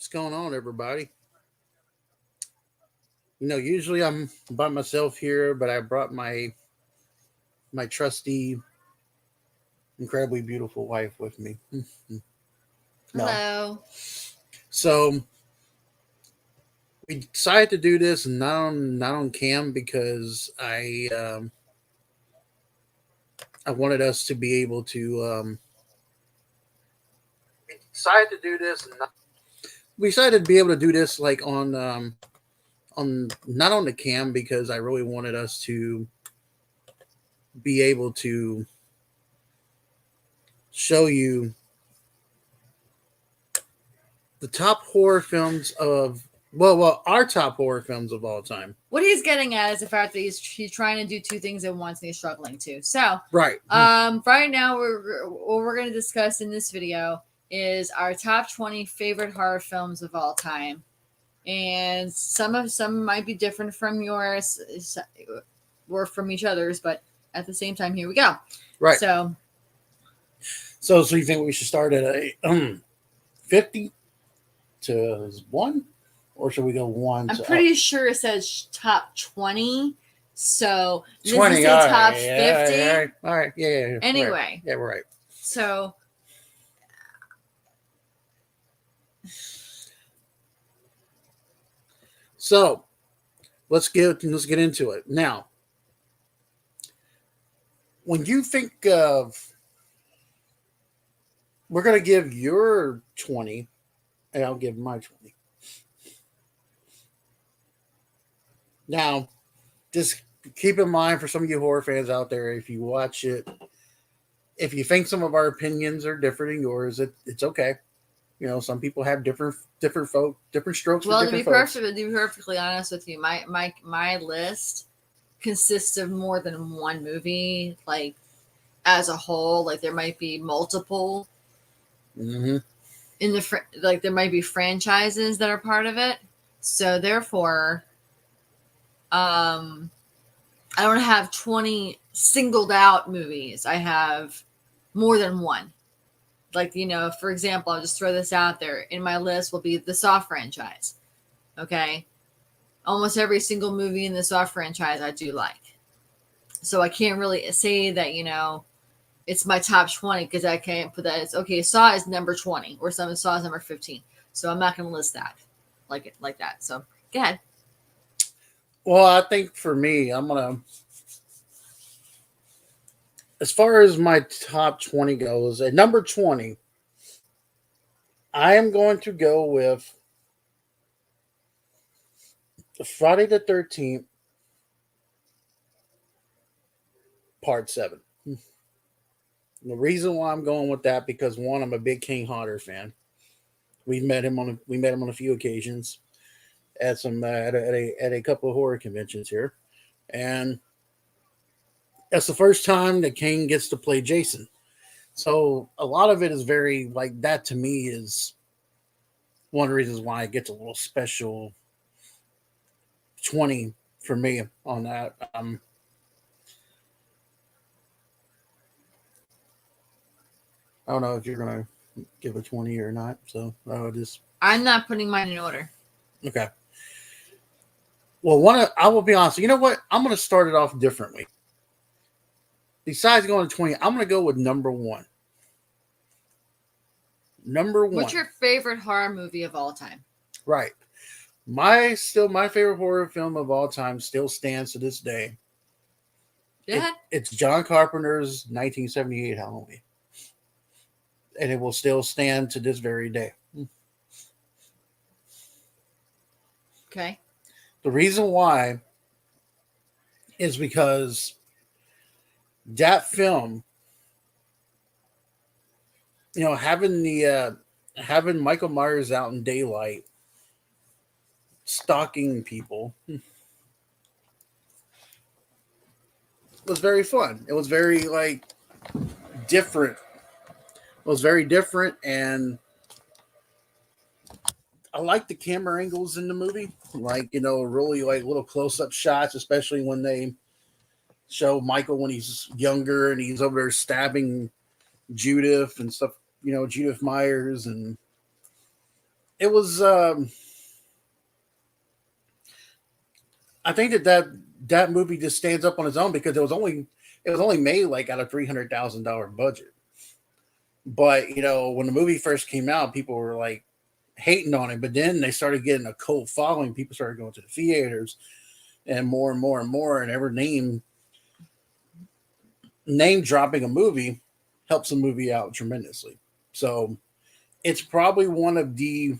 What's going on, everybody? Usually I'm by myself here, but I brought my trusty, incredibly beautiful wife with me. No, Hello. so we decided to do this not on cam because I wanted us to be able to decided to do this. We decided to be able to do this like on not on the cam because I really wanted us to be able to show you the top horror films of our top horror films of all time. What he's getting at is the fact that he's trying to do two things at once and he's struggling to. So, Right. right now what we're going to discuss in this video is our top 20 favorite horror films of all time, and some might be different from yours or from each other's, but at the same time, here we go. Right. So you think we should start at a 50 to 1, or should we go 1? I'm pretty sure it says top 20. So 20. This is All top right, 50. All right. Yeah. Anyway. Right. Yeah, we're right. So let's get into it now. When you think of, we're gonna give your 20, and I'll give my 20. Now, just keep in mind for some of you horror fans out there, if you watch it, if you think some of our opinions are different than yours, it's okay. Some people have different strokes. Well, for to be folks. perfectly honest with you, my list consists of more than one movie, like as a whole. Like there might be multiple. Mm-hmm. In the like there might be franchises that are part of it. So therefore, I don't have 20 singled out movies. I have more than one. Like, for example, I'll just throw this out there. In my list will be the Saw franchise. Okay. Almost every single movie in the Saw franchise I do like. So I can't really say that, it's my top 20 because I can't put that. It's okay. Saw is number 20 or some Saw is number 15. So I'm not going to list that like that. So go ahead. Well, I think for me, I'm going to, as far as my top 20 goes, at number 20, I am going to go with Friday the 13th, Part 7. The reason why I'm going with that, because one, I'm a big King Hodder fan. We met him on a few occasions at some at a couple of horror conventions here, and that's the first time that King gets to play Jason. So a lot of it is very like that. To me, is one of the reasons why it gets a little special 20 for me on that. I don't know if you're gonna give a 20 or not. So I'm not putting mine in order. Okay. Well, I will be honest. You know what? I'm gonna start it off differently. Besides going to 20, I'm gonna go with number 1. Number 1. What's your favorite horror movie of all time? Right. My favorite horror film of all time still stands to this day. Yeah. It's John Carpenter's 1978 Halloween. And it will still stand to this very day. Okay. The reason why is because that film, having Michael Myers out in daylight, stalking people, was very fun. It was very different. It was very different, and I like the camera angles in the movie. Really little close-up shots, especially when they show Michael when he's younger and he's over there stabbing Judith and stuff, Judith Myers, and it was. I think that movie just stands up on its own because it was only made like out of $300,000 budget. But when the movie first came out, people were like hating on it. But then they started getting a cult following. People started going to the theaters, and more and more, and every name dropping a movie helps a movie out tremendously. So it's probably one of the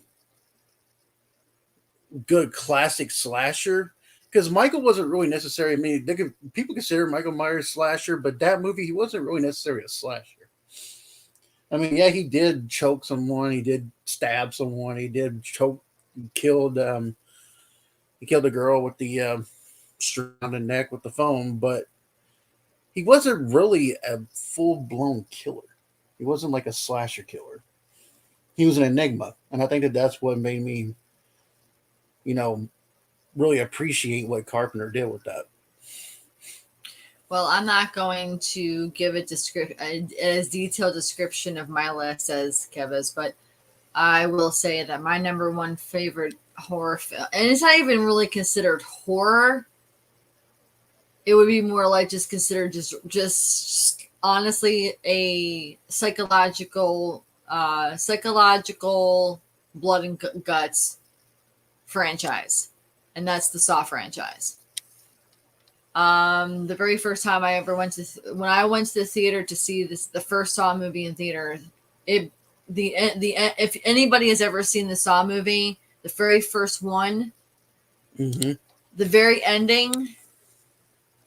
good classic slasher because Michael wasn't really necessary. I mean, people consider Michael Myers slasher, but that movie he wasn't really necessarily a slasher. I mean, yeah, he did choke someone, he did stab someone, he did choke, killed, he killed a girl with the string on the neck with the foam, but he wasn't really a full blown killer. He wasn't like a slasher killer. He was an enigma, and I think that's what made me, you know, really appreciate what Carpenter did with that. Well, I'm not going to give a as detailed description of my list as Kevin's, but I will say that my number one favorite horror film, and it's not even really considered horror. It would be more like just considered just honestly a psychological blood and guts franchise, and that's the Saw franchise. The very first time I ever when I went to the theater to see the first Saw movie in theater, if anybody has ever seen the Saw movie, the very first one, Mm-hmm. the very ending,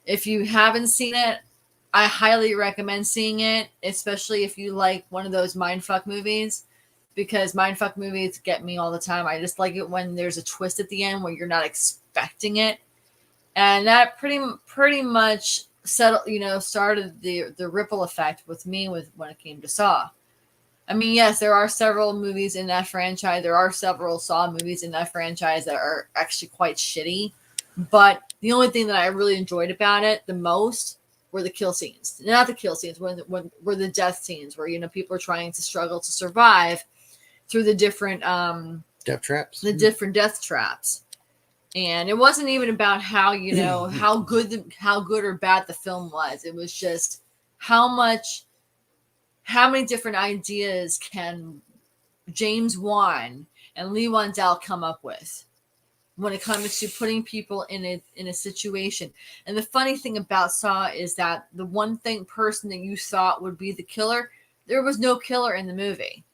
if you haven't seen it, I highly recommend seeing it, especially if you like one of those mindfuck movies, because mindfuck movies get me all the time. I just like it when there's a twist at the end where you're not expecting it. And that pretty much started the ripple effect with me when it came to Saw. I mean, yes, there are several movies in that franchise. There are several Saw movies in that franchise that are actually quite shitty. But the only thing that I really enjoyed about it the most were the kill scenes. Not the kill scenes, when were the death scenes where people are trying to struggle to survive through the different death traps. The different death traps. And it wasn't even about how how good or bad the film was. It was just how many different ideas can James Wan and Lee Wandell come up with when it comes to putting people in a situation. And the funny thing about Saw is that the one person that you thought would be the killer, there was no killer in the movie.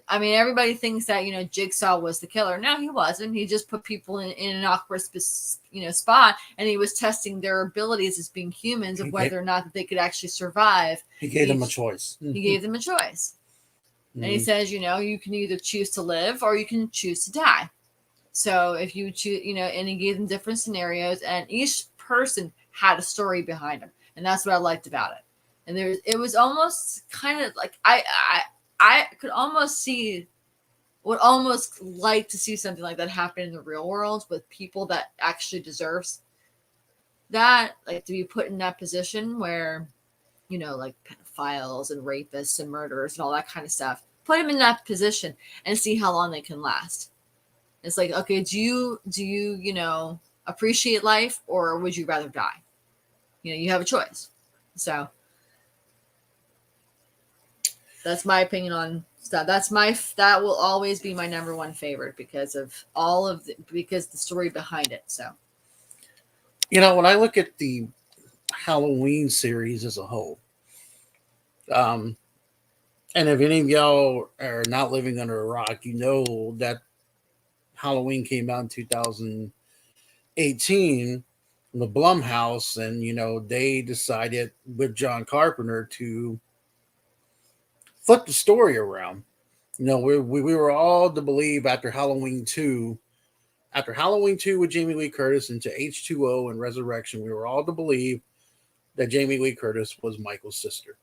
I mean, everybody thinks that, Jigsaw was the killer. No, he wasn't. He just put people in an awkward, spot, and he was testing their abilities as being humans of whether or not they could actually survive. He gave them a choice. He gave them a choice. Mm-hmm. And he says, you can either choose to live or you can choose to die. So if you choose, and he gave them different scenarios, and each person had a story behind them. And that's what I liked about it. And it was almost kind of like, I could almost would almost like to see something like that happen in the real world with people that actually deserves that, like to be put in that position where, like pedophiles and rapists and murderers and all that kind of stuff. Put them in that position and see how long they can last. It's like, okay, do you appreciate life, or would you rather die? You have a choice. So that's my opinion on stuff. That will always be my number one favorite because of because the story behind it. So, when I look at the Halloween series as a whole, and if any of y'all are not living under a rock, that Halloween came out in 2018, the Blumhouse, and they decided with John Carpenter to flip the story around. We were all to believe after Halloween 2 with Jamie Lee Curtis into H2O and Resurrection, we were all to believe that Jamie Lee Curtis was Michael's sister.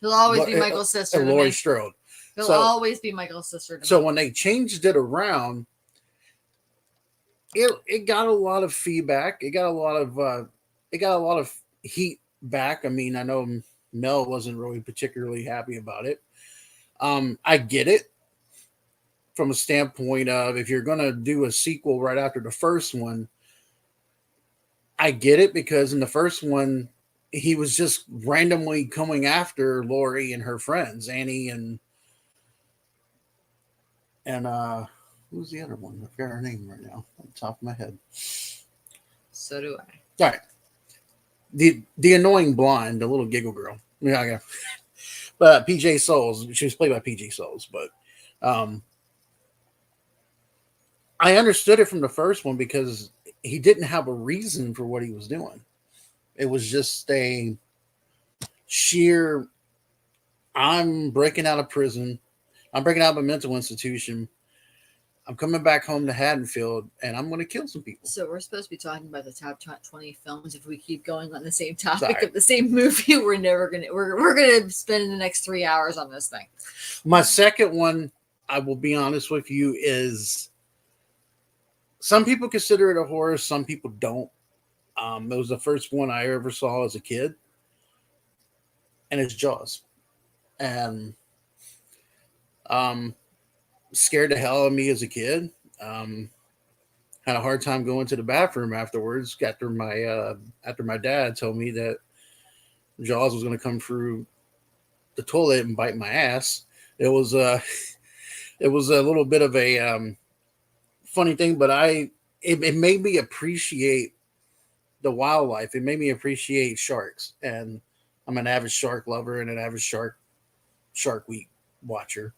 He'll always be Michael's sister. Laurie Strode. He'll always be Michael's sister. So when they changed it around, it got a lot of feedback. It got a lot of heat back. I mean, I know Mel wasn't really particularly happy about it. I get it. from a standpoint of if you're going to do a sequel right after the first one, I get it because in the first one, he was just randomly coming after Lori and her friends, Annie and who's the other one? I forgot her name right now on the top of my head. So do I. All right. The annoying blonde, the little giggle girl. Yeah. But PJ Souls, she was played by PJ Souls, but I understood it from the first one because he didn't have a reason for what he was doing. It was just a sheer I'm breaking out of prison. I'm breaking out of a mental institution. I'm coming back home to Haddonfield, and I'm going to kill some people. So we're supposed to be talking about the top 20 films. If we keep going on the same topic Sorry. of the same movie, we're never gonna. We're gonna spend the next 3 hours on this thing. My second one, I will be honest with you, is some people consider it a horror, some people don't. It was the first one I ever saw as a kid, and it's Jaws. And scared the hell out of me as a kid. Had a hard time going to the bathroom afterwards after my dad told me that Jaws was going to come through the toilet and bite my ass. It was it was a little bit of a funny thing, but it made me appreciate the wildlife. It made me appreciate sharks, and I'm an avid shark lover and an avid Shark Week watcher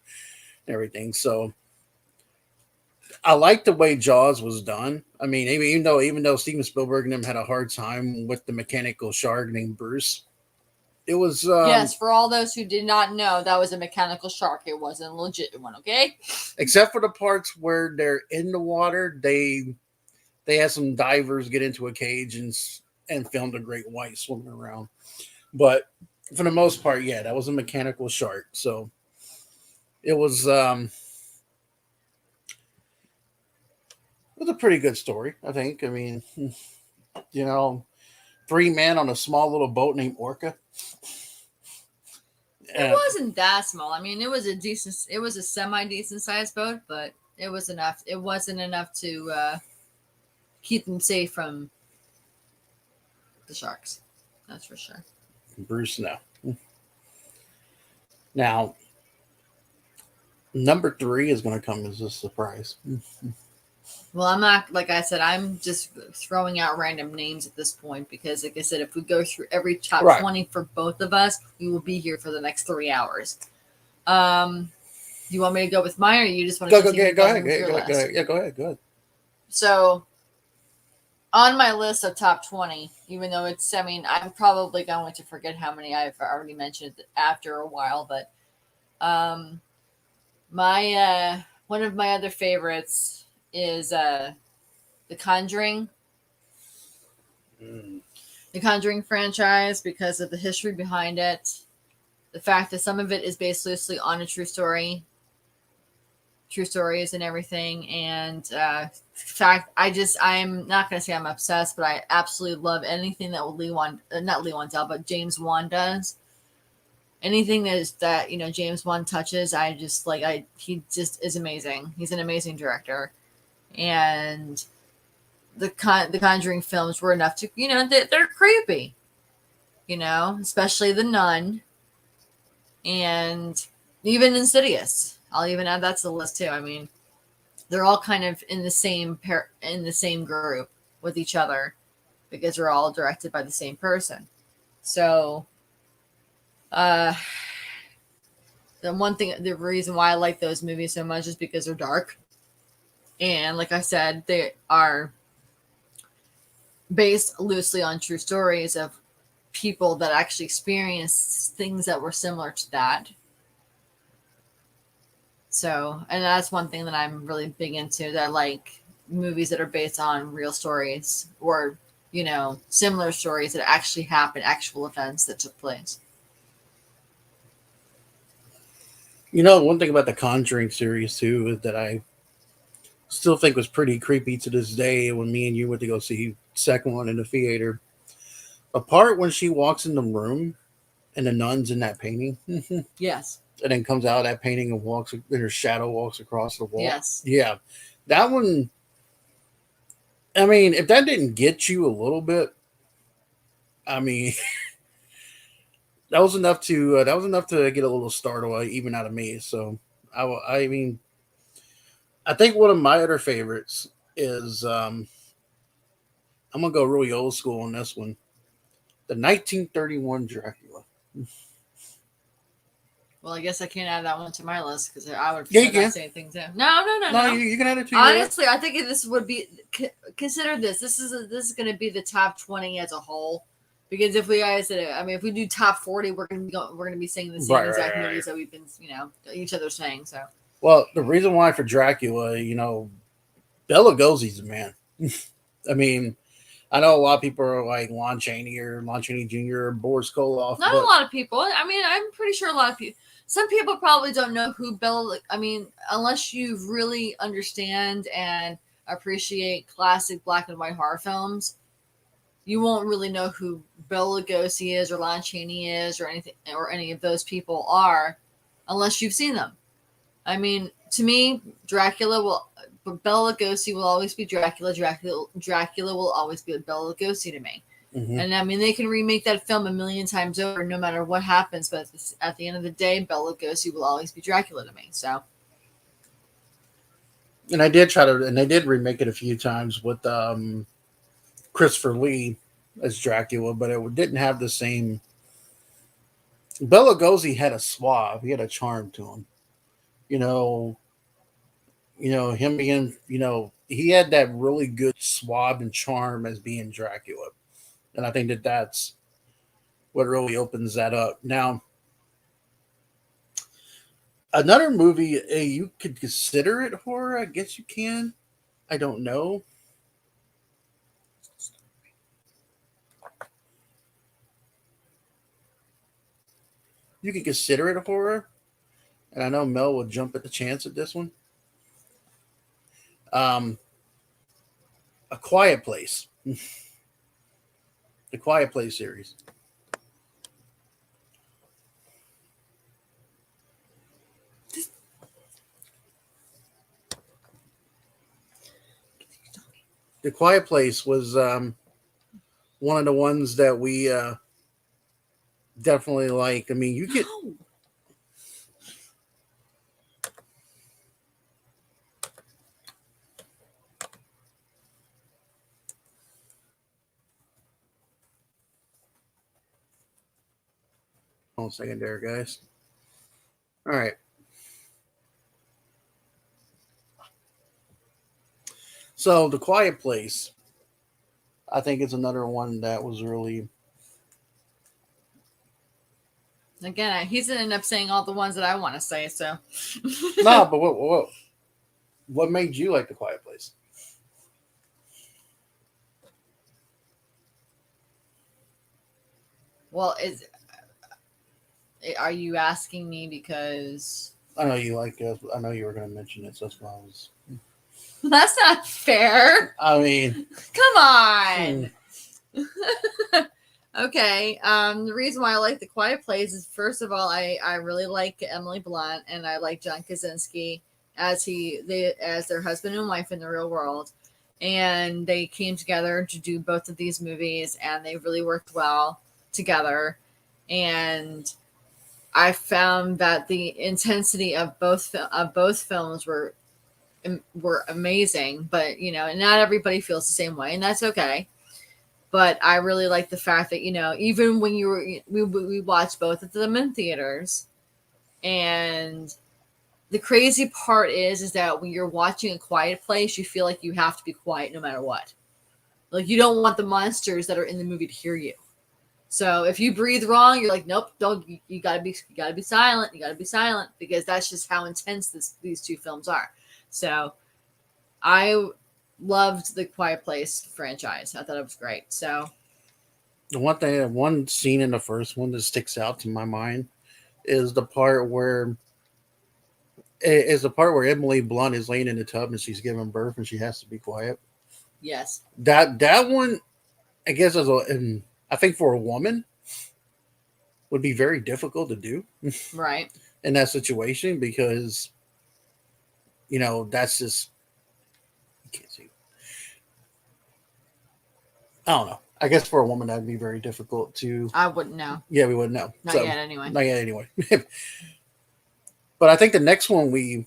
and everything. So I like the way Jaws was done. I mean, even though Steven Spielberg and them had a hard time with the mechanical shark named Bruce, it was yes. For all those who did not know, that was a mechanical shark. It wasn't a legit one. Okay. Except for the parts where they're in the water, they had some divers get into a cage and filmed a great white swimming around. But for the most part, yeah, that was a mechanical shark. So it was a pretty good story, I think. I mean, 3 men on a small little boat named Orca. It wasn't that small. I mean, it was a semi-decent sized boat, but it was enough. It wasn't enough to keep them safe from the sharks. That's for sure. Bruce, no. Now, number 3 is going to come as a surprise. Well, I'm not, like I said, I'm just throwing out random names at this point because, like I said, if we go through every top 20 for both of us, we will be here for the next 3 hours. You want me to go with mine, or you just want to go ahead. Go ahead. Yeah, go ahead. So, on my list of top 20, even though I'm probably going to forget how many I've already mentioned after a while, but my one of my other favorites is the Conjuring. The Conjuring franchise, because of the history behind it, the fact that some of it is based loosely on a true stories and everything, and fact, I'm not going to say I'm obsessed, but I absolutely love anything that not Lee Wandell, but James Wan does. Anything that James Wan touches, he just is amazing. He's an amazing director. And the Conjuring films were enough to, they're creepy, especially The Nun and even Insidious. I'll even add that to the list too. I mean, they're all kind of in the same group with each other because they're all directed by the same person. So, the reason why I like those movies so much is because they're dark. And like I said, they are based loosely on true stories of people that actually experienced things that were similar to that. So, and that's one thing that I'm really big into, that I like movies that are based on real stories or, similar stories that actually happened, actual events that took place. One thing about the Conjuring series too is that I still think was pretty creepy to this day when me and you went to go see the second one in the theater. A part when she walks in the room and the nun's in that painting. Yes. and then comes out of that painting and walks, and her shadow walks across the wall. Yes. Yeah, that one. I mean, if that didn't get you a little bit, I mean, that was enough to get a little startle even out of me. So I mean, I think one of my other favorites is I'm gonna go really old school on this one, the 1931 Dracula. Well, I guess I can't add that one to my list because I would Yeah, you forget can. that same thing too. No. No, you can add it to your Honestly, I think this would be consider this. This is going to be the top 20 as a whole. Because if we guys did it, I mean, if we do top 40, we're gonna be saying the same exact movies that we've been, each other saying. So. Well, the reason why for Dracula, Bela Lugosi's a man. I mean, I know a lot of people are like Lon Chaney Jr. or Boris Karloff. Not a lot of people. I mean, I'm pretty sure a lot of people. Some people probably don't know who Bela. I mean, unless you really understand and appreciate classic black and white horror films, you won't really know who Bela Lugosi is or Lon Chaney is or anything or any of those people are, unless you've seen them. I mean, to me, Bela Lugosi will always be Dracula. Dracula will always be Bela Lugosi to me. Mm-hmm. And I mean, they can remake that film a million times over, no matter what happens. But at the end of the day, Bela Lugosi will always be Dracula to me. So. And they did remake it a few times with Christopher Lee as Dracula, but it didn't have the same. Bela Lugosi had a suave, he had a charm to him. Him being, he had that really good suave and charm as being Dracula. And I think that's what really opens that up. Now, another movie, you could consider it horror. I guess you can. I don't know. You can consider it a horror. And I know Mel will jump at the chance at this one. A Quiet Place. The Quiet Place series. The Quiet Place was one of the ones that we definitely like. I mean, you get. Hold on a second there, guys. All right. So, The Quiet Place, I think it's another one that was really. Again, he's ended up saying all the ones that I want to say. So. No, but what made you like The Quiet Place? Well, are you asking me because I know you like it. I know you were going to mention it, so that's why I was. That's not fair. I mean, come on. Okay. The reason why I like The Quiet Place is, first of all, I really like Emily Blunt and I like John Krasinski as their husband and wife in the real world, and they came together to do both of these movies, and they really worked well together. And I found that the intensity of both films were amazing, but and not everybody feels the same way, and that's okay. But I really like the fact that even when we watched both of them in theaters, and the crazy part is that when you're watching A Quiet Place, you feel like you have to be quiet no matter what. Like, you don't want the monsters that are in the movie to hear you. So if you breathe wrong, you're like, nope, don't. You gotta be silent. You gotta be silent, because that's just how intense these two films are. So I loved the Quiet Place franchise. I thought it was great. So the one scene in the first one that sticks out to my mind is the part where Emily Blunt is laying in the tub and she's giving birth and she has to be quiet. Yes, that one, I guess, I think for a woman would be very difficult to do. Right. in that situation because that's just you can't see. I don't know. I guess for a woman that'd be very difficult to. I wouldn't know. Yeah, we wouldn't know. Not yet, anyway. Not yet, anyway. But I think the next one we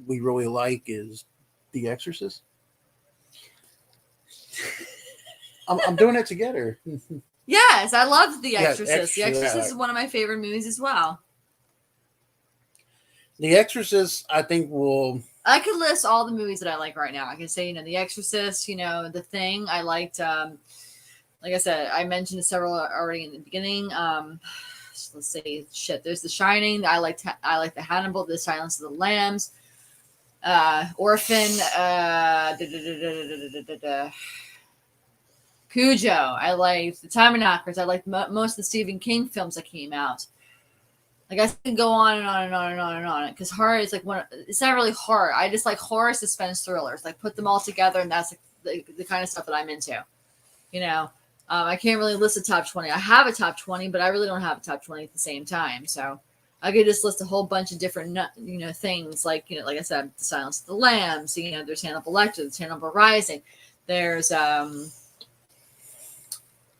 really like is The Exorcist. I'm doing it together. Yes, I loved The Yeah, Exorcist. The Exorcist is one of my favorite movies as well. The Exorcist, I think I could list all the movies that I like right now. I can say, The Exorcist, The Thing. I liked, like I said, I mentioned several already in the beginning. Let's say, there's The Shining. I like The Hannibal, The Silence of the Lambs, Orphan, Cujo. I like The Knockers. I like most of the Stephen King films that came out. Like I can go on and on and on and on and on because horror is like it's not really horror. I just like horror suspense thrillers. Like put them all together, and that's the kind of stuff that I'm into. I can't really list a top 20. I have a top 20, but I really don't have a top 20 at the same time. So I could just list a whole bunch of different things like like I said, The Silence of the Lambs. There's Hannibal Lecter, there's Hannibal Rising. There's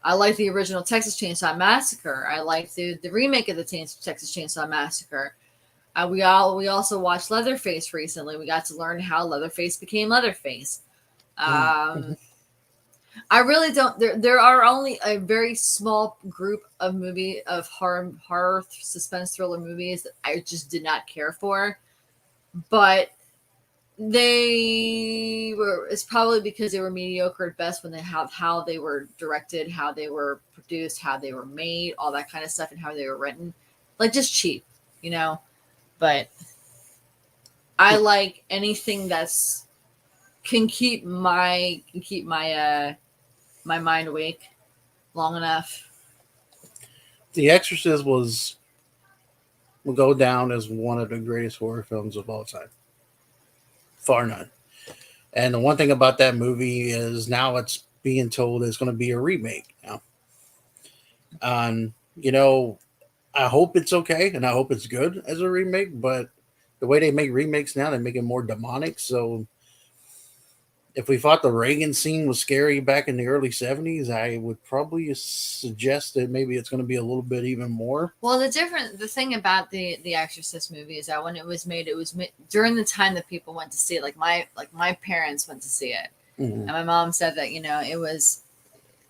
I like the original Texas Chainsaw Massacre. I like the remake of the Texas Chainsaw Massacre. We also watched Leatherface recently. We got to learn how Leatherface became Leatherface. I really don't. There are only a very small group of horror suspense thriller movies that I just did not care for, but it's probably because they were mediocre at best when they have how they were directed, how they were produced, how they were made, all that kind of stuff, and how they were written, like just cheap, but I like anything that's can keep my mind awake long enough. The Exorcist will go down as one of the greatest horror films of all time. Far none. And the one thing about that movie is now it's being told it's going to be a remake now. I hope it's okay and I hope it's good as a remake, but the way they make remakes now, they make it more demonic. So if we thought the Reagan scene was scary back in the early 70s, I would probably suggest that maybe it's going to be a little bit even more. Well, the thing about the Exorcist movie is that when it was made during the time that people went to see it. Like my parents went to see it, and my mom said that it was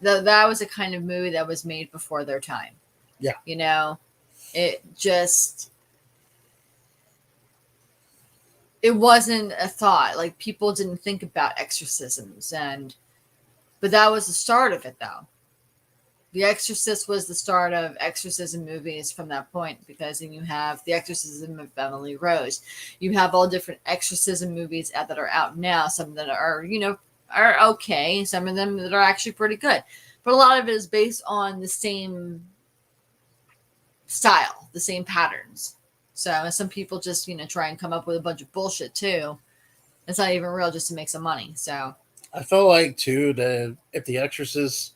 that was a kind of movie that was made before their time. Yeah, it wasn't a thought. Like people didn't think about exorcisms, but that was the start of it, though. The Exorcist was the start of exorcism movies from that point, because then you have The Exorcism of Emily Rose. You have all different exorcism movies that are out now. Some that are okay. Some of them that are actually pretty good. But a lot of it is based on the same style, the same patterns. So some people just, try and come up with a bunch of bullshit too. It's not even real, just to make some money. So I felt like too that if The Exorcist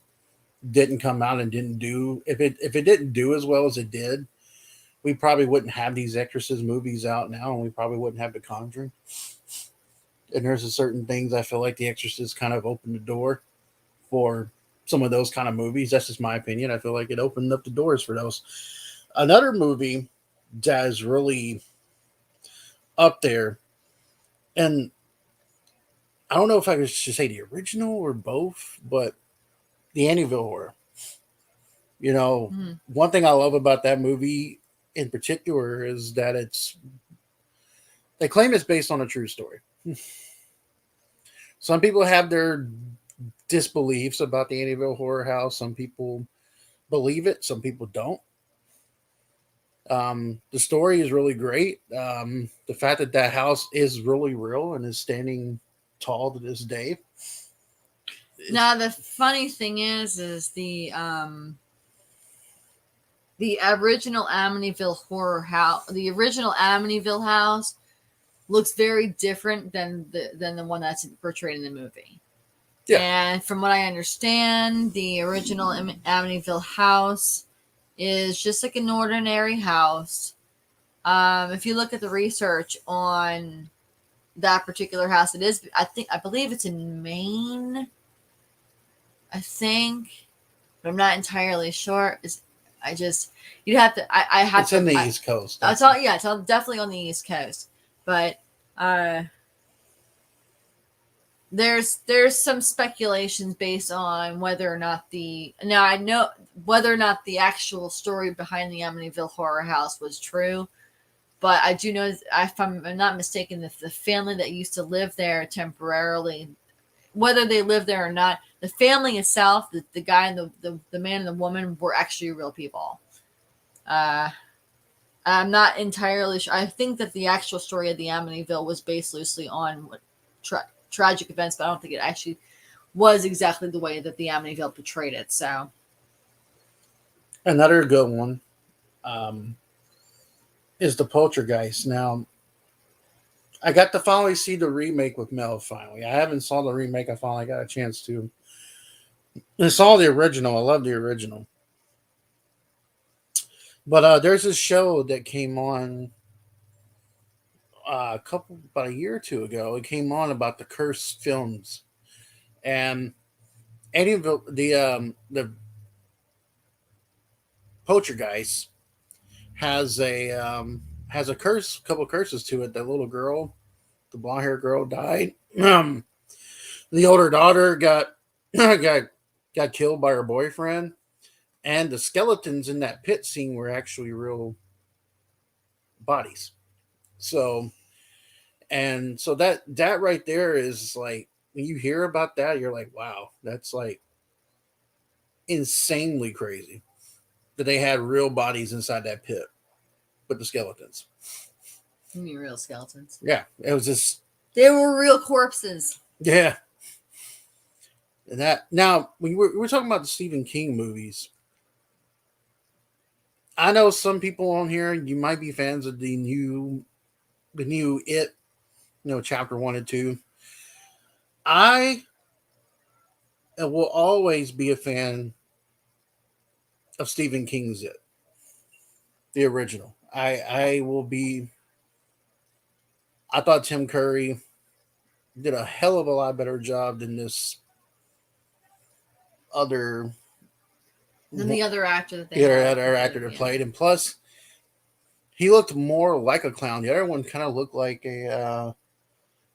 didn't come out and didn't do, if it didn't do as well as it did, we probably wouldn't have these Exorcist movies out now, and we probably wouldn't have The Conjuring. And there's a certain things I feel like The Exorcist kind of opened the door for some of those kind of movies. That's just my opinion. I feel like it opened up the doors for those. Another movie that is really up there, and I don't know if I should say the original or both, but the Amityville Horror. One thing I love about that movie in particular is that they claim it's based on a true story. Some people have their disbeliefs about the Amityville Horror House. Some people believe it. Some people don't. The story is really great. The fact that house is really real and is standing tall to this day. Now the funny thing is the original Amityville Horror House, the original Amityville house looks very different than the one that's portrayed in the movie. Yeah. And from what I understand, the original Amityville house is just like an ordinary house. If you look at the research on that particular house, it is, I believe it's in Maine, I think, but I'm not entirely sure. You'd have to, I have It's to, in the East Coast. it's all, yeah, it's all definitely on the East Coast, but, there's some speculations based on whether or not I know whether or not the actual story behind the Amityville Horror House was true, but I do know, if I'm not mistaken, that the family that used to live there temporarily, whether they live there or not, the family itself, the guy and the man and the woman were actually real people. I'm not entirely sure. I think that the actual story of the Amityville was based loosely on tragic events, but I don't think it actually was exactly the way that the Amityville portrayed it. So, Another good one is the Poltergeist. Now, I got to finally see the remake with Mel. Finally, I haven't saw the remake. I finally got a chance to. I saw the original. I love the original. But there's this show that came on about a year or two ago. It came on about the cursed films, and any of the Poltergeist has a couple curses to it. That little girl, the blonde haired girl, died. The older daughter got got killed by her boyfriend, and the skeletons in that pit scene were actually real bodies. So so that right there is like, when you hear about that, you're like, wow, that's like insanely crazy that they had real bodies inside that pit with the skeletons. you mean real skeletons? Yeah, it was just, They were real corpses. yeah. And that, now when we're talking about the Stephen King movies, I know some people on here, you might be fans of the new It, chapter 1 and 2. I will always be a fan of Stephen King's It, the original. I will be. I thought Tim Curry did a hell of a lot better job than this other Than the other actor that they the had. other actor that played, and plus he looked more like a clown. The other one kind of looked like a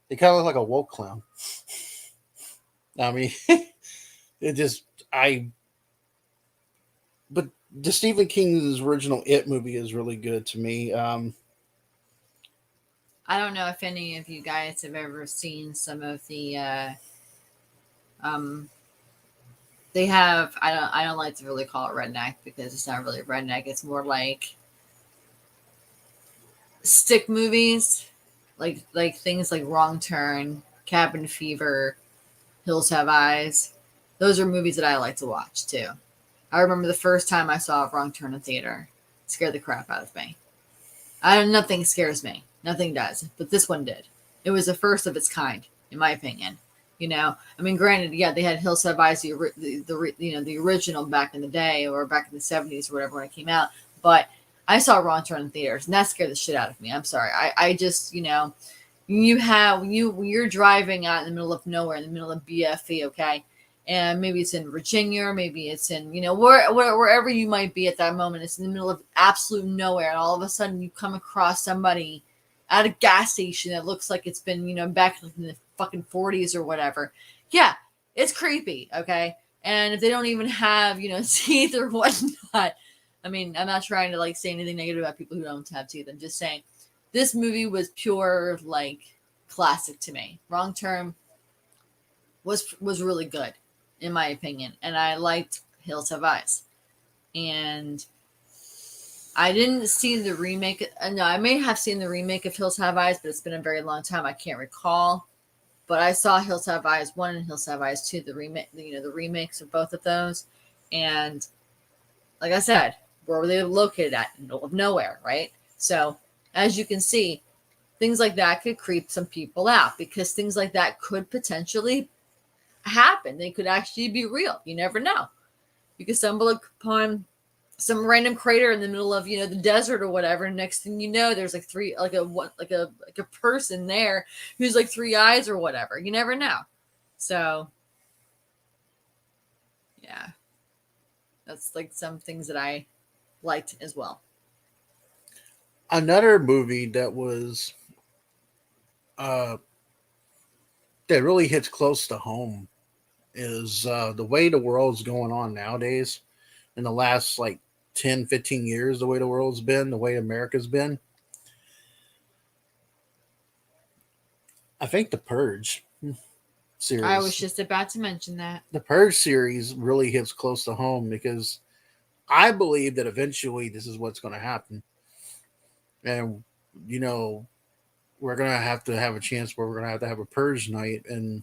they kind of looked like a woke clown. I mean, it just I. But the Stephen King's original It movie is really good to me. I don't know if any of you guys have ever seen some of the um they have, I don't like to really call it redneck because it's not really redneck. It's more like stick movies, like things like Wrong Turn, Cabin Fever, Hills Have Eyes. Those are movies that I like to watch too. I remember the first time I saw Wrong Turn in theater. It scared the crap out of me. Nothing scares me. Nothing does. But this one did. It was the first of its kind, in my opinion. I mean, granted, yeah, they had Hills Have Eyes, the original back in the day, or back in the 70s or whatever when it came out. But I saw Wrong Turn in theaters, and that scared the shit out of me. I'm sorry. I just, you're driving out in the middle of nowhere, in the middle of BFE, okay? And maybe it's in Virginia, or maybe it's in, wherever you might be at that moment. It's in the middle of absolute nowhere, and all of a sudden you come across somebody at a gas station that looks like it's been, back in the fucking 40s or whatever. Yeah, it's creepy, okay? And if they don't even have, teeth or whatnot, I mean, I'm not trying to say anything negative about people who don't have teeth. I'm just saying this movie was pure classic to me. Wrong Turn was really good, in my opinion, and I liked Hills Have Eyes. And I didn't see the remake. No, I may have seen the remake of Hills Have Eyes, but it's been a very long time. I can't recall. But I saw Hills Have Eyes 1 and Hills Have Eyes 2, the remake, the remakes of both of those. And like I said, where were they located at? In the middle of nowhere, right? So as you can see, things like that could creep some people out, because things like that could potentially happen. They could actually be real. You never know. You could stumble upon some random crater in the middle of the desert or whatever. Next thing you know, there's like a person there who's like three eyes or whatever. You never know. So yeah, that's like some things that I liked as well. Another movie that was uh, that really hits close to home is the way the world's going on nowadays. In the last like 10, 15 years, the way the world's been, the way America's been. I think the Purge I was series, just about to mention that. the Purge series really hits close to home because I believe that eventually this is what's going to happen. And, you know, we're going to have a chance where we're going to have a Purge night, and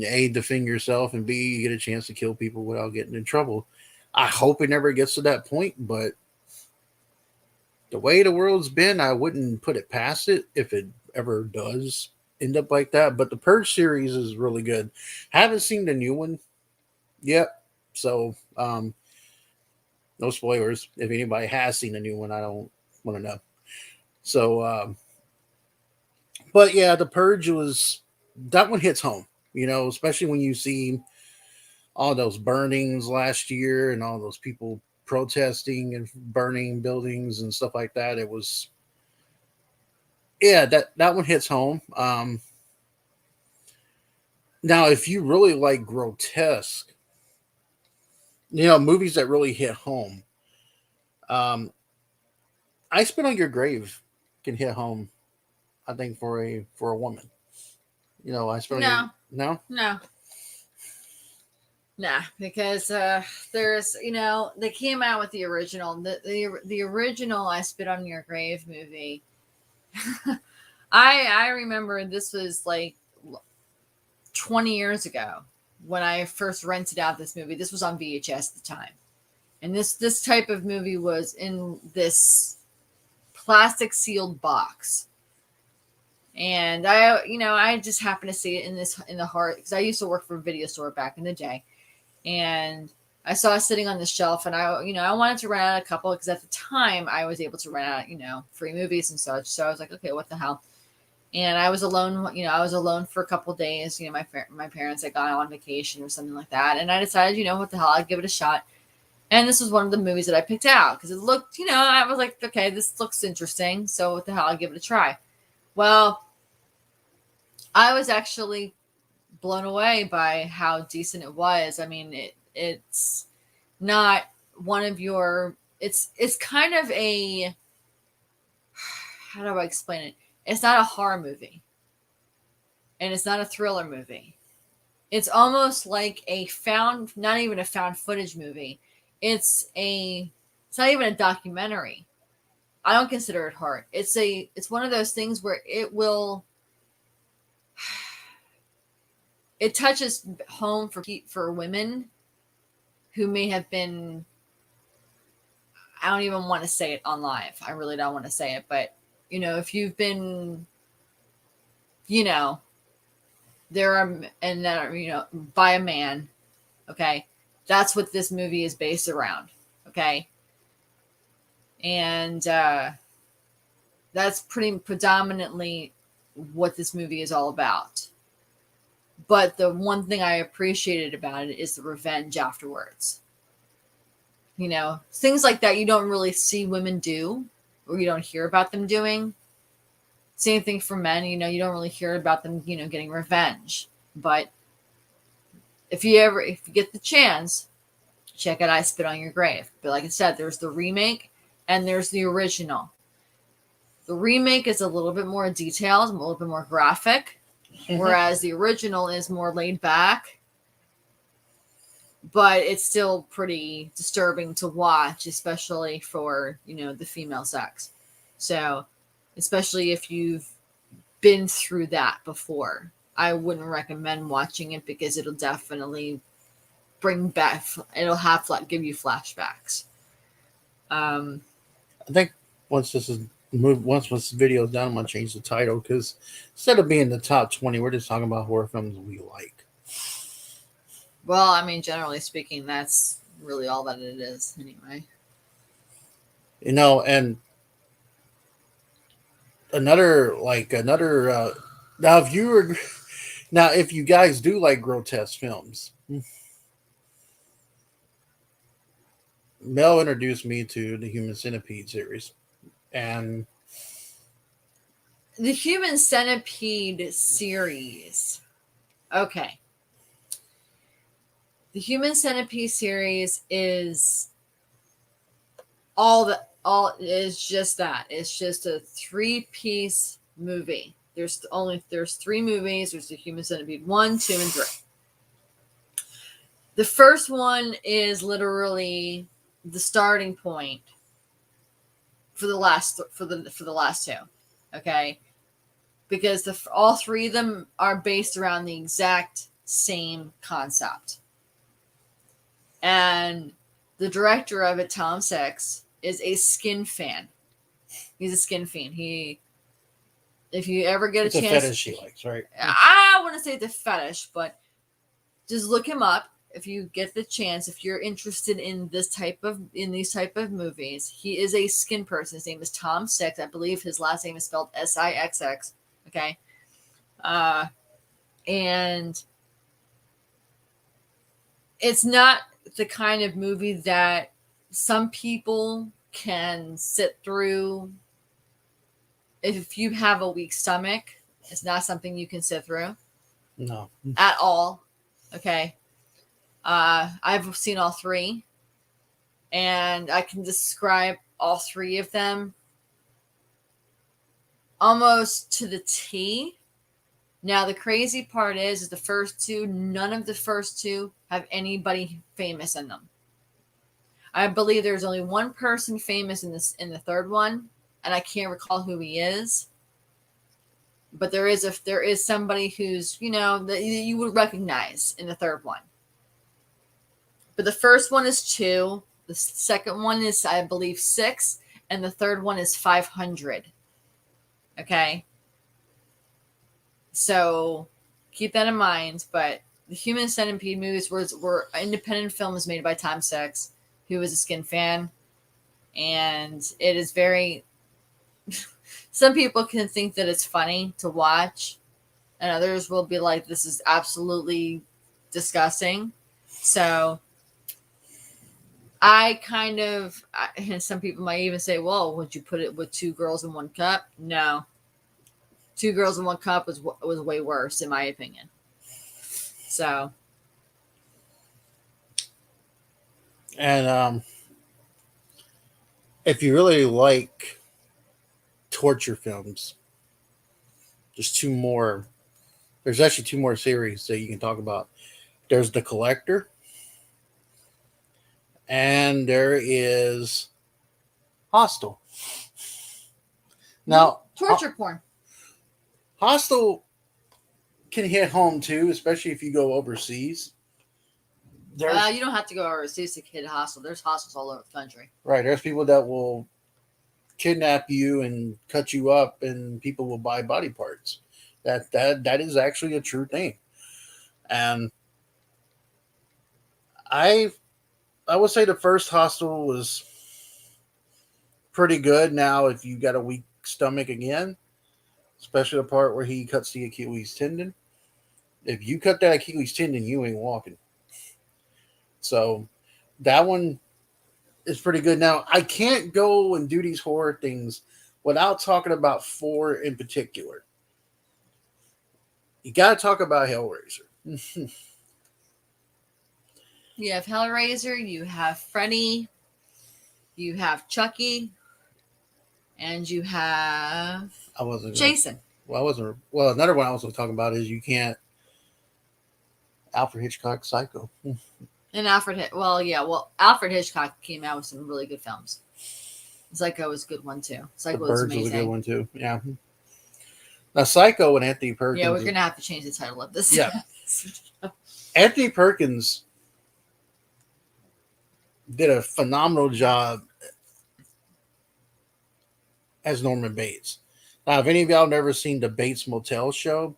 A, defend yourself, and B, you get a chance to kill people without getting in trouble. I hope it never gets to that point, but the way the world's been, I wouldn't put it past it if it ever does end up like that. But the Purge series is really good. Haven't seen the new one yet, so no spoilers. If anybody has seen the new one, I don't want to know. So, but yeah, the Purge was that one hits home. Especially when you see all those burnings last year and all those people protesting and burning buildings and stuff like that. It was, yeah, that one hits home. Now, if you really like grotesque, movies that really hit home, um, I Spit on Your Grave can hit home. I think for a woman, I spit on your No, no. no, nah, because there's they came out with the original, the original I Spit on Your Grave movie. I remember this was like 20 years ago when I first rented out this movie. This was on VHS at the time. And this type of movie was in this plastic sealed box. And I just happened to see it in the heart, because I used to work for a video store back in the day. And I saw it sitting on the shelf, and I wanted to rent out a couple, because at the time I was able to rent out, free movies and such. So I was like, okay, what the hell? And I was alone. I was alone for a couple days. My parents had gone on vacation or something like that, and I decided, what the hell, I'd give it a shot. And this was one of the movies that I picked out because it looked, I was like, okay, this looks interesting. So what the hell, I'll give it a try. Well, I was actually blown away by how decent it was. I mean, it's not one of your. It's kind of a. How do I explain it? It's not a horror movie. And it's not a thriller movie. It's almost like not even a found footage movie. It's not even a documentary. I don't consider it horror. It's one of those things where it touches home for women who may have been, I don't even want to say it on live. I really don't want to say it, but if you've been, there are, and that are, by a man, okay, that's what this movie is based around, okay, and that's pretty predominantly what this movie is all about. But the one thing I appreciated about it is the revenge afterwards. Things like that you don't really see women do, or you don't hear about them doing. Same thing for men, you don't really hear about them, getting revenge. But if you get the chance, check out I Spit on Your Grave. But like I said, there's the remake and there's the original. The remake is a little bit more detailed, a little bit more graphic, whereas the original is more laid back. But it's still pretty disturbing to watch, especially for, the female sex. So, especially if you've been through that before, I wouldn't recommend watching it because it'll definitely give you flashbacks. I think once this video is done, I'm gonna change the title because instead of being the top 20, we're just talking about horror films we like. Well, I mean, generally speaking, that's really all that it is, anyway. And another now if you guys do like grotesque films, Mel introduced me to the Human Centipede series, and The Human Centipede series. Okay. The Human Centipede series is all is just that. It's just a 3-piece movie. There's 3 movies. There's the Human Centipede 1, 2, and 3. The first one is literally the starting point for the last 2. Okay? Because all 3 of them are based around the exact same concept. And the director of it, Tom Six, is a skin fan. He's a skin fiend. If you ever get it's a chance, a fetish he likes, right? I want to say the fetish, but just look him up if you get the chance. If you're interested in these type of movies, he is a skin person. His name is Tom Six. I believe his last name is spelled Sixx. Okay, and it's not the kind of movie that some people can sit through. If you have a weak stomach, it's not something you can sit through. No. At all. Okay. I've seen all 3, and I can describe all 3 of them almost to the T. Now, the crazy part is the first 2, none of the first 2 have anybody famous in them. I believe there's only one person famous in the third one, and I can't recall who he is. But there is somebody who's, that you would recognize in the third one. But the first one is 2, the second one is, I believe, 6, and the third one is 500. Okay? So keep that in mind. But the Human Centipede movies were independent films made by Tom Six, who is a skin fan. And it is very... Some people can think that it's funny to watch, and others will be like, this is absolutely disgusting. So and some people might even say, well, would you put it with 2 girls in 1 cup? No. 2 girls in 1 cup was way worse, in my opinion. So. And if you really like torture films, there's actually 2 more series that you can talk about. There's The Collector, and there is Hostel. Now, torture porn. Hostel can hit home too, especially if you go overseas. You don't have to go overseas to hit a hostel. There's hostels all over the country. Right. There's people that will kidnap you and cut you up, and people will buy body parts. That is actually a true thing. And I would say the first Hostel was pretty good. Now, if you got a weak stomach again, especially the part where he cuts the Achilles tendon, if you cut that Achilles tendon, you ain't walking. So that one is pretty good. Now, I can't go and do these horror things without talking about 4 in particular. You got to talk about Hellraiser. You have Hellraiser, you have Freddy, you have Chucky, and you have Jason. Another one I was talking about is you can't. Alfred Hitchcock Psycho. And Alfred Hitchcock came out with some really good films. Psycho was a good one too. Psycho was amazing. Was a good one too. Yeah. Now, Psycho and Anthony Perkins. Yeah, we're gonna have to change the title of this. Yeah. Anthony Perkins did a phenomenal job as Norman Bates. Now, if any of y'all have never seen the Bates Motel show,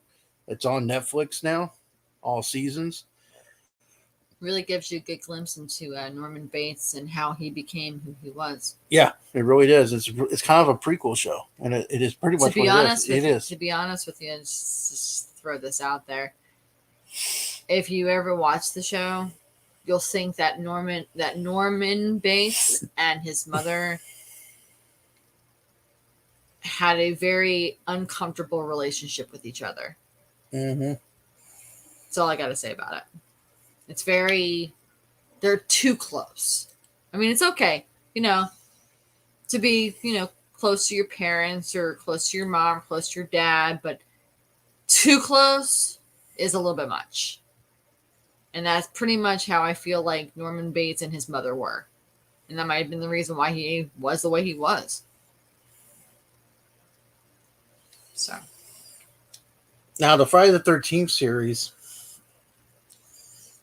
it's on Netflix now, all seasons. Really gives you a good glimpse into Norman Bates and how he became who he was. Yeah, it really does. It's kind of a prequel show, and it is pretty much what it is. It is. To be honest with you, just throw this out there. If you ever watch the show, you'll think that Norman Bates and his mother had a very uncomfortable relationship with each other. Mm-hmm. That's all I got to say about it. It's they're too close. I mean, it's okay, to be, close to your parents or close to your mom, close to your dad, but too close is a little bit much. And that's pretty much how I feel like Norman Bates and his mother were. And that might have been the reason why he was the way he was. So. Now, the Friday the 13th series,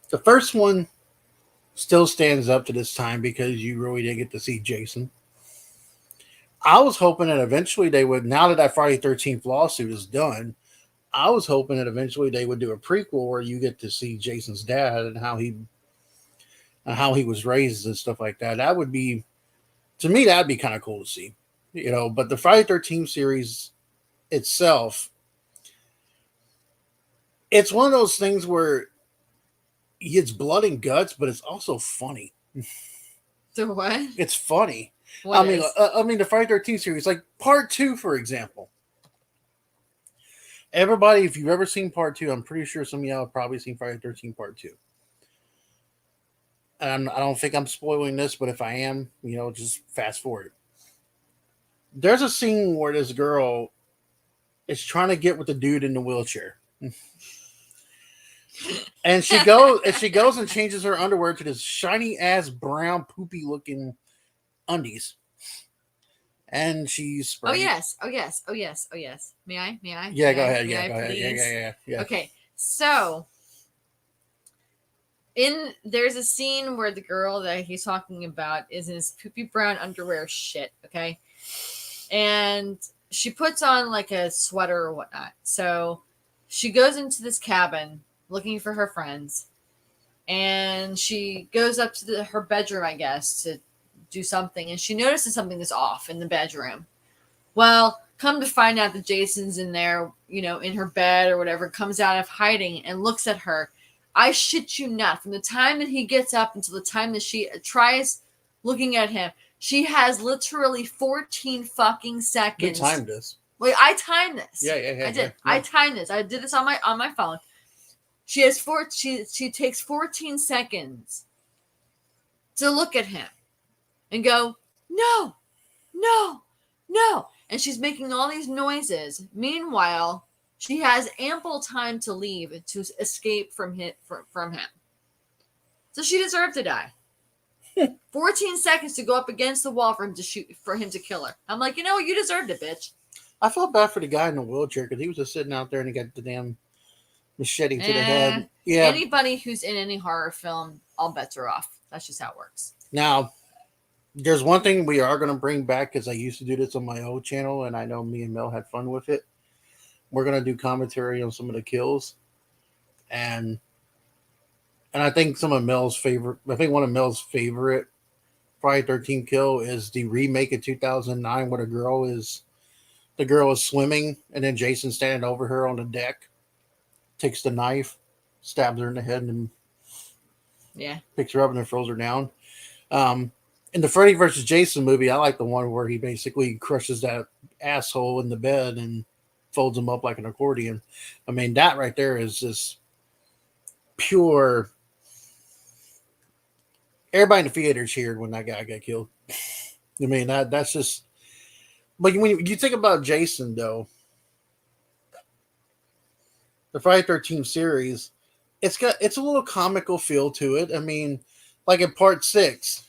the first one still stands up to this time because you really did get to see Jason. I was hoping that eventually they would, now that Friday 13th lawsuit is done, I was hoping that eventually they would do a prequel where you get to see Jason's dad and how he was raised and stuff like that. That would be, to me, that'd be kind of cool to see, But the Friday 13th series itself, it's one of those things where it's blood and guts, but it's also funny. So what? It's funny. What I mean, the Friday 13th series, like part 2, for example. Everybody, if you've ever seen part 2, I'm pretty sure some of y'all have probably seen Friday 13th part 2. And I don't think I'm spoiling this, but if I am, just fast forward. There's a scene where this girl is trying to get with the dude in the wheelchair. And she goes and changes her underwear to this shiny ass brown poopy looking undies. And she's spraying. Oh yes. May I? Yeah, go ahead. Yeah, go ahead. Yeah. Okay. So there's a scene where the girl that he's talking about is in his poopy brown underwear shit, okay? And she puts on like a sweater or whatnot. So she goes into this cabin looking for her friends, and she goes up to her bedroom, I guess, to do something, and she notices something that's off in the bedroom. Well, come to find out that Jason's in there, in her bed or whatever, comes out of hiding and looks at her. I shit you not, from the time that he gets up until the time that she tries looking at him, she has literally 14 fucking seconds. You timed this. Wait, I timed this. Yeah. I did. Yeah. I timed this. I did this on my phone. She has she takes 14 seconds to look at him and go, no. And she's making all these noises. Meanwhile, she has ample time to leave to escape from him. So she deserved to die. 14 seconds to go up against the wall for him to kill her. I'm like, you deserved it, bitch. I felt bad for the guy in the wheelchair because he was just sitting out there and he got the damn machete to the head. Yeah. Anybody who's in any horror film, all bets are off. That's just how it works. Now, there's one thing we are going to bring back because I used to do this on my old channel, and I know me and Mel had fun with it. We're going to do commentary on some of the kills, and I think one of Mel's favorite Friday 13th kill is the remake of 2009 where the girl is swimming, and then Jason standing over her on the deck, takes the knife, stabs her in the head, and picks her up and then throws her down. In the Freddy vs. Jason movie, I like the one where he basically crushes that asshole in the bed and folds him up like an accordion. I mean, that right there is just pure. Everybody in the theater cheered when that guy got killed. I mean, that's just. But when you think about Jason, though, the Friday 13th series, it's a little comical feel to it. I mean, like in part 6,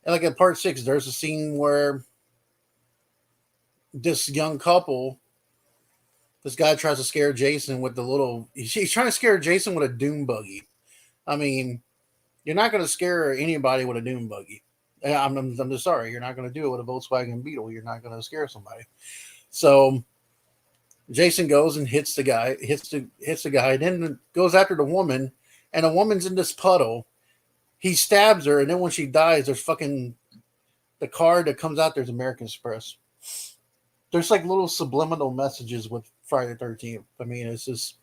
there's a scene where this young couple, this guy tries to scare Jason with he's trying to scare Jason with a doom buggy. I mean, you're not going to scare anybody with a doom buggy. I'm just sorry. You're not going to do it with a Volkswagen Beetle. You're not going to scare somebody. So Jason goes and hits the guy, then goes after the woman, and the woman's in this puddle, He stabs her, and then when she dies, there's fucking the card that comes out. There's American Express. There's like little subliminal messages with Friday the 13th. I mean, it's just.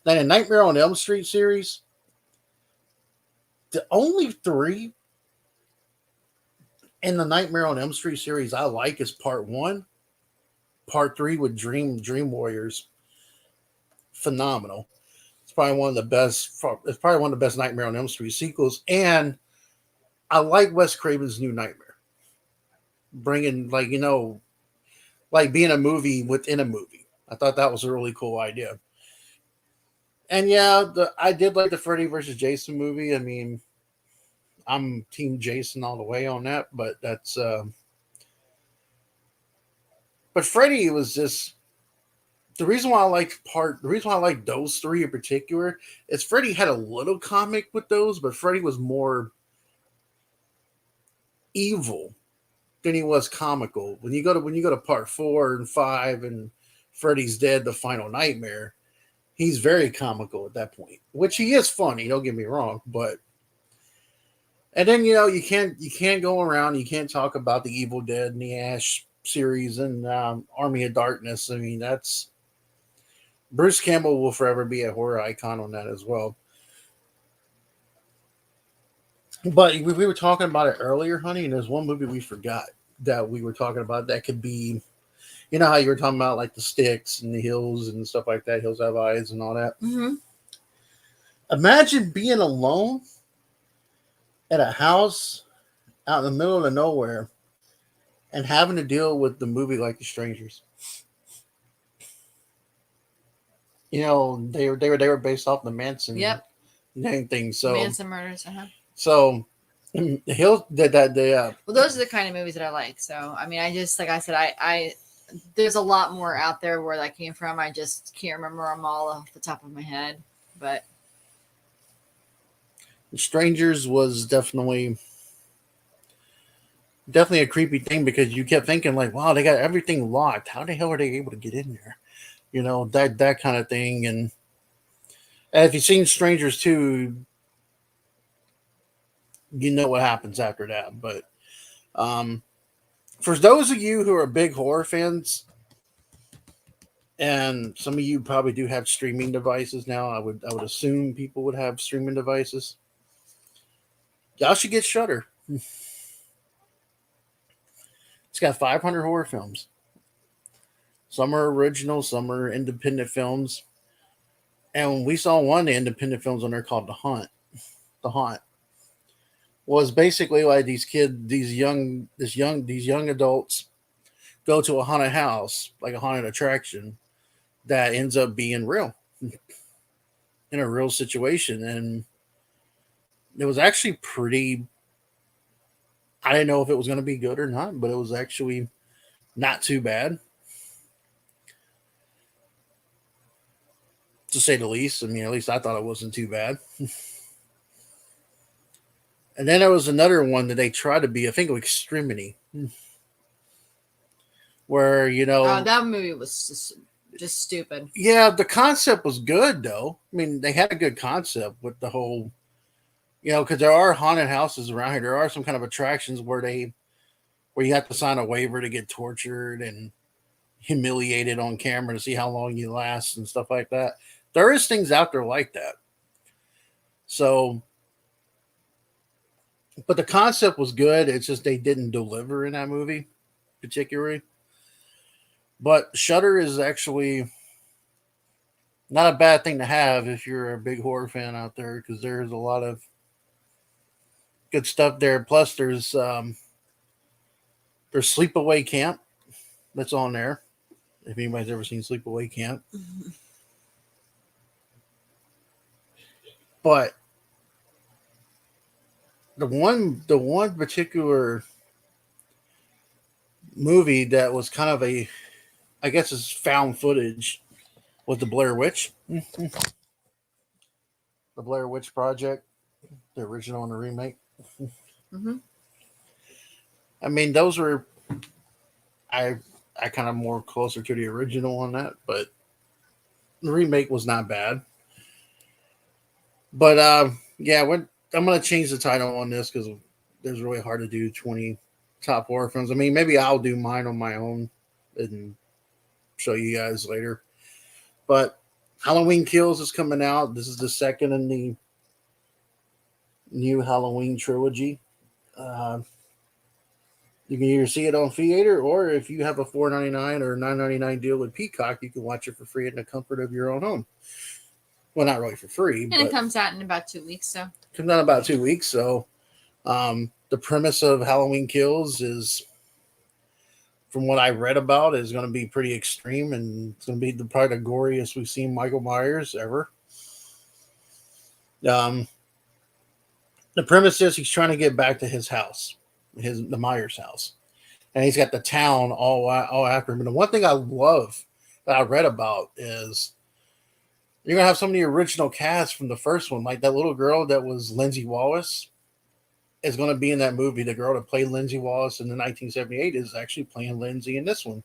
Then in Nightmare on Elm Street series, the only three in the Nightmare on Elm Street series I like is part one, part three with Dream Warriors. Phenomenal. It's probably one of the best. It's probably one of the best Nightmare on Elm Street sequels, and I like Wes Craven's New Nightmare, bringing like being a movie within a movie. I thought that was a really cool idea. And yeah, I did like the Freddy versus Jason movie. I mean, I'm Team Jason all the way on that, but that's. But Freddy was just the reason why the reason why I like those three in particular is Freddy had a little comic with those, but Freddy was more evil than he was comical. When you go to part 4 and 5 and Freddy's Dead, the Final Nightmare, he's very comical at that point, which he is funny. Don't get me wrong, but and then you can't go around. You can't talk about the Evil Dead and the Ash series and Army of Darkness. I mean, that's Bruce Campbell will forever be a horror icon on that as well. But we were talking about it earlier, honey, and there's one movie we forgot that we were talking about that could be, you know how you were talking about like the sticks and the hills and stuff like that, Hills Have Eyes and all that. Mm-hmm. Imagine being alone at a house out in the middle of nowhere and having to deal with the movie like The Strangers. They were based off the Manson thing. So Manson murders. So the Hills that well, those are the kind of movies that I like. So I mean, I just like I said, I there's a lot more out there where that came from. I just can't remember them all off the top of my head. But The Strangers was definitely a creepy thing because you kept thinking like, wow, they got everything locked. How the hell are they able to get in there? That kind of thing. And if you've seen Strangers 2, you know what happens after that. But for those of you who are big horror fans, and some of you probably do have streaming devices now, I would assume people would have streaming devices. Y'all should get Shudder. It's got 500 horror films. Some are original, some are independent films. And we saw one of the independent films on there called The Haunt. The Haunt was basically like these young adults go to a haunted house, like a haunted attraction, that ends up being real in a real situation. And it was actually pretty. I didn't know if it was going to be good or not, but it was actually not too bad, to say the least. I mean, at least I thought it wasn't too bad. And then there was another one that they tried to be, I think, Extremity, where that movie was just stupid. Yeah, the concept was good though. I mean, they had a good concept with the whole, because there are haunted houses around here. There are some kind of attractions where you have to sign a waiver to get tortured and humiliated on camera to see how long you last and stuff like that. There is things out there like that. So, but the concept was good. It's just they didn't deliver in that movie particularly. But Shudder is actually not a bad thing to have if you're a big horror fan out there, because there's a lot of good stuff there. Plus, there's Sleepaway Camp that's on there. If anybody's ever seen Sleepaway Camp, but the one particular movie that was kind of I guess it's found footage, was the Blair Witch. The Blair Witch Project, the original and the remake. Mm-hmm. I mean, those were I kind of more closer to the original on that, but the remake was not bad. But yeah, I'm gonna change the title on this because it's really hard to do 20 top horror films. I mean, maybe I'll do mine on my own and show you guys later. But Halloween Kills is coming out. This is the second in the new Halloween trilogy. Uh, you can either see it on theater, or if you have a $4.99 or $9.99 deal with Peacock, you can watch it for free in the comfort of your own home. Well, not really for free, And but it comes out in about 2 weeks, so. comes out in about 2 weeks. So the premise of Halloween Kills is, from what I read about, is going to be pretty extreme, and it's going to be probably the goriest we've seen Michael Myers ever. The premise is he's trying to get back to his house, the Myers house, and he's got the town all after him. And the one thing I love that I read about is you're gonna have some of the original cast from the first one, like that little girl that was Lindsay Wallace is going to be in that movie. The girl that played Lindsay Wallace in the 1978 is actually playing Lindsay in this one.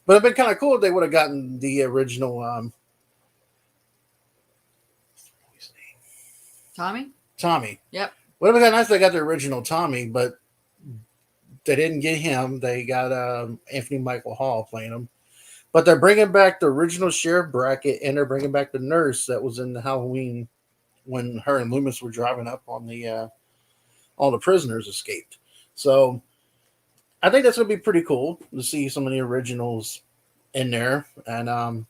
But it'd been kind of cool if they would have gotten the original. Tommy. Yep. Would have been nice if they got the original Tommy, but they didn't get him. They got Anthony Michael Hall playing him. But they're bringing back the original Sheriff Brackett, and they're bringing back the nurse that was in the Halloween when her and Loomis were driving up on the all the prisoners escaped. So I think that's going to be pretty cool to see some of the originals in there. And now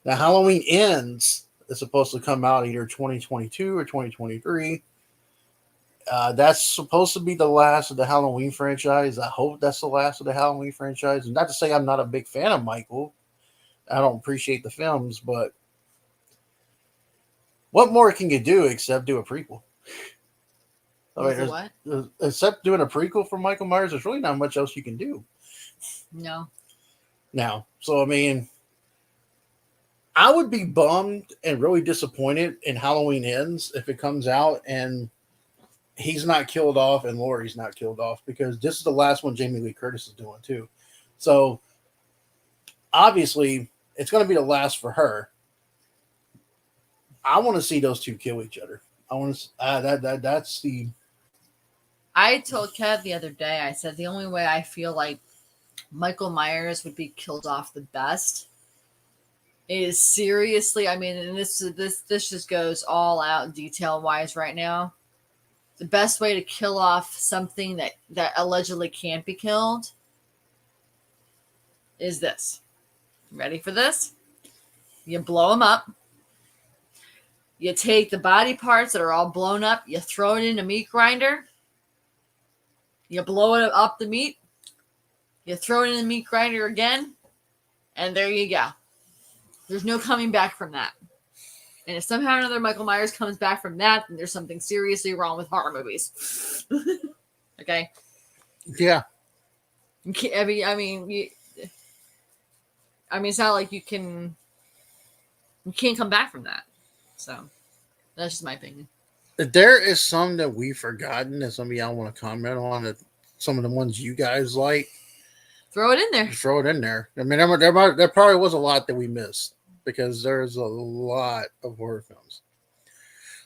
Halloween Ends is supposed to come out either 2022 or 2023. That's supposed to be the last of the Halloween franchise. I hope that's the last of the Halloween franchise. And not to say I'm not a big fan of Michael. I don't appreciate the films, but what more can you do except do a prequel? I mean, What? Except doing a prequel for Michael Myers, there's really not much else you can do. No. Now, so I mean, I would be bummed and really disappointed in Halloween Ends if it comes out and he's not killed off and Laurie's not killed off, because this is the last one Jamie Lee Curtis is doing too. So obviously, it's going to be the last for her. I want to see those two kill each other. I want to that's the. I told Kev the other day, I said the only way I feel like Michael Myers would be killed off the best is seriously, I mean, and this just goes all out detail wise right now. The best way to kill off something that allegedly can't be killed is this. Ready for this? You blow them up. You take the body parts that are all blown up, you throw it in a meat grinder. You blow it up the meat. You throw it in the meat grinder again. And there you go. There's no coming back from that. And if somehow or another Michael Myers comes back from that, then there's something seriously wrong with horror movies. Okay? Yeah. I mean, it's not like you can't come back from that. So that's just my opinion. If there is some that we've forgotten that some of y'all want to comment on, that some of the ones you guys like, throw it in there. Throw it in there. I mean, there probably was a lot that we missed because there's a lot of horror films.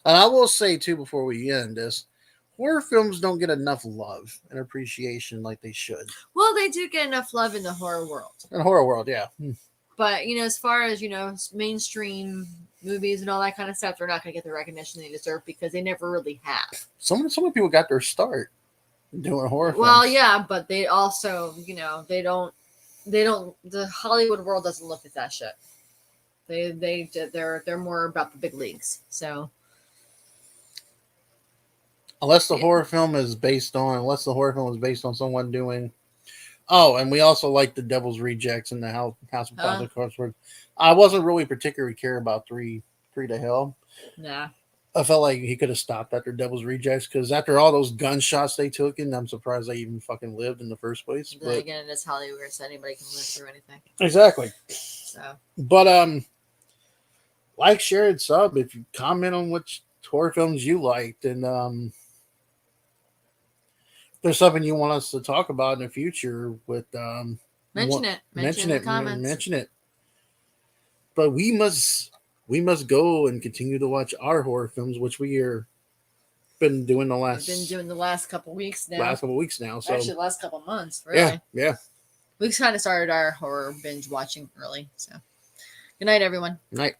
And I will say too, before we end this, horror films don't get enough love and appreciation like they should. Well, they do get enough love in the horror world. In the horror world, yeah. But as far as mainstream movies and all that kind of stuff, they're not going to get the recognition they deserve because they never really have. Some people got their start doing horror films. Well, yeah, but they also, they don't. The Hollywood world doesn't look at that shit. They're more about the big leagues. So unless the horror film is based on someone doing. Oh, and we also like the Devil's Rejects and the House of Thousand Corpses. I wasn't really particularly care about three to Hell. Nah. I felt like he could have stopped after Devil's Rejects, because after all those gunshots they took, and I'm surprised they even fucking lived in the first place. Then again, it's Hollywood, so anybody can live through anything. Exactly. So, but like, share, and sub if you comment on which horror films you liked, and if there's something you want us to talk about in the future with mention it in the comments. Mention it. But we must go and continue to watch our horror films, which we are been doing the We've been doing the last couple weeks now. last couple of weeks now. So Actually, the last couple months, really. yeah, yeah. We kind of started our horror binge watching early. So, good night, everyone. Night.